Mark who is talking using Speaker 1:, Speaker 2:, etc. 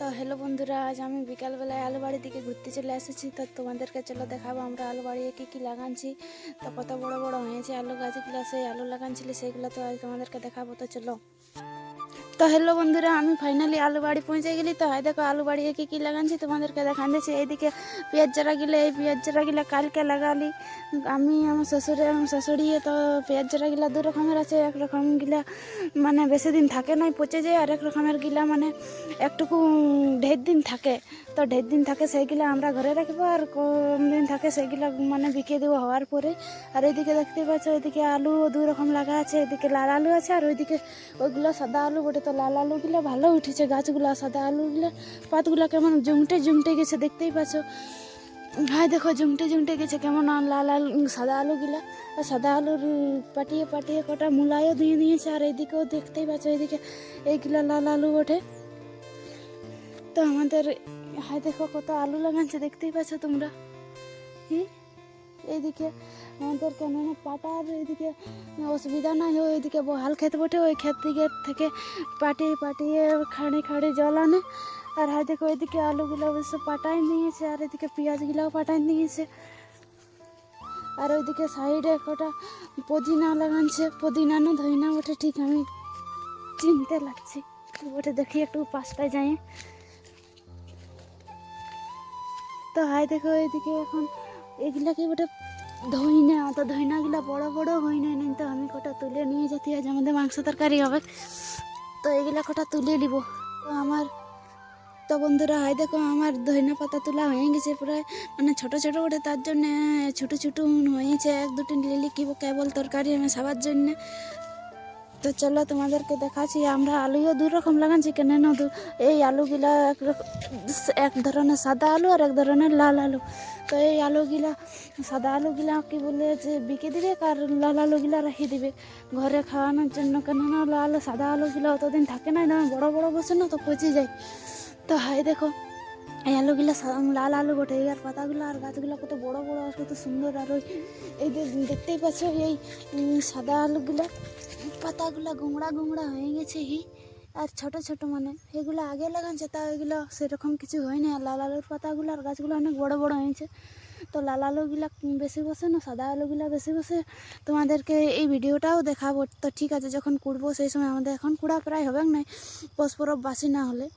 Speaker 1: তো হ্যালো বন্ধুরা, আজ আমি বিকালবেলায় আলু বাড়ির দিকে ঘুরতে চলে এসেছি। তো তোমাদেরকে চলো দেখাবো আমরা আলু বাড়িয়ে কী লাগাচ্ছি। তো কত বড় বড় হয়েছে আলু গাছগুলো, সেই আলু লাগাচ্ছিল সেইগুলো তো আজ তোমাদেরকে দেখাবো। তো চলো। তো হ্যালো বন্ধুরা, আমি ফাইনালি আলু বাড়ি পৌঁছে গেলি। তো হয় দেখো আলু বাড়িয়ে কী লাগাচ্ছি তোমাদেরকে দেখান দিয়েছি। এইদিকে পেঁয়াজ চারাগুলো, এই পেঁয়াজ চারাগুলো কালকে লাগালি আমি, আমার শাশুড়ি। তো পেঁয়াজ চারাগুলো দু রকমের আছে। এক রকম গিলা মানে বেশি দিন থাকে নাই, পচে যায়। আর এক রকমের গিলা মানে একটুকু ঢের দিন থাকে। তো ঢের দিন থাকে সেইগুলো আমরা ঘরে রাখবো, আর কম দিন থাকে সেইগুলো মানে বিকে দেবো হওয়ার পরে। আর এইদিকে দেখতে পাচ্ছ, ওইদিকে আলু দুই রকম লাগা আছে। এদিকে লাল আলু আছে, আর ওইদিকে ওইগুলো সাদা আলু বটে। তো লাল আলুগুলো ভালো উঠেছে গাছগুলো, সাদা আলুগুলো পাতগুলো কেমন জুমটে গেছে দেখতেই পাচ্ছ। ভাই দেখো জুমটে গেছে কেমন লাল আলু সাদা আলুগুলা। আর সাদা আলুর পাটিয়ে কটা মূলায়ও দিয়ে দিয়েছে। আর এইদিকেও দেখতেই পাচ্ছ, এইদিকে এইগুলা লাল আলু বটে। তো আমাদের হাই দেখো কত আলু লাগাচ্ছে দেখতেই পাচ্ছ তোমরা। এইদিকে আমাদের কেন পাটার এইদিকে অসুবিধা নাই, ওইদিকে বহাল ক্ষেত বটে। ওই ক্ষেত দিকে থেকে পাটিয়ে খাড়ি জল আনে। আর হাই দেখো ওইদিকে আলুগুলো অবশ্য পাটাই নিয়েছে, আর এদিকে পেঁয়াজগুলাও পাটাই নিয়েছে। আর ওইদিকে সাইডে কটা পুদিনা লাগাচ্ছে, পুদিনা না ধইনা বটে, ঠিক আমি চিনতে লাগছি বটে। দেখি একটু পাশটায় যাই। তো হাই দেখো এইদিকে এখন এগুলা কি বটে ধইনা। তো ধইনাগুলা বড় বড় হইনা নেই। তো আমি কটা তুলে নিয়ে যেতে, আজ আমাদের মাংস তরকারি হবে। তো এগুলা কটা তুলে নিব। তো বন্ধুরা হাই দেখো আমার ধইনা পাতা তোলা হয়ে গেছে প্রায়, মানে ছোট বটে, তার জন্য ছোট হয়েছে। এক দুটি লিলি কি কেবল তরকারি আমি সবার জন্য। তো চলো তোমাদেরকে দেখাচ্ছি। আমরা আলুও দু রকম লাগাচ্ছি। কেন এই আলুগুলা এক ধরনের সাদা আলু আর এক ধরনের লাল আলু। তো এই আলুগুলা সাদা আলুগুলা কি বলে যে বিকে দিবে, আর লাল আলুগুলা রেখে দিবে ঘরে খাওয়ানোর জন্য। কেননা সাদা আলুগুলা অতদিন থাকে না, বড় বড় বসে না, তো পচে যায়। তো হাই দেখো এই আলুগুলা লাল আলু বটে। আর পাতাগুলো আর গাছগুলো কত বড় বড় আর কত সুন্দর। আর ওই এই দেখতেই পাচ্ছ এই সাদা আলুগুলা পাতাগুলো গুঁড়া হয়ে গেছে। আর ছোট মানে এগুলো আগে লাগাচ্ছে, তা এগুলো সেরকম কিছু হয়নি। আর লাল আলুর পাতাগুলো আর গাছগুলো অনেক বড় হয়েছে। তো লাল আলুগুলা বেশি বসে না, সাদা আলুগুলা বেশি বসে। তোমাদেরকে এই ভিডিওটাও দেখাবো। তো ঠিক আছে, যখন কুড়বো সেই সময় আমাদের এখন কুড়া প্রায় হবে না, পৌষ পরব বাসি না হলে।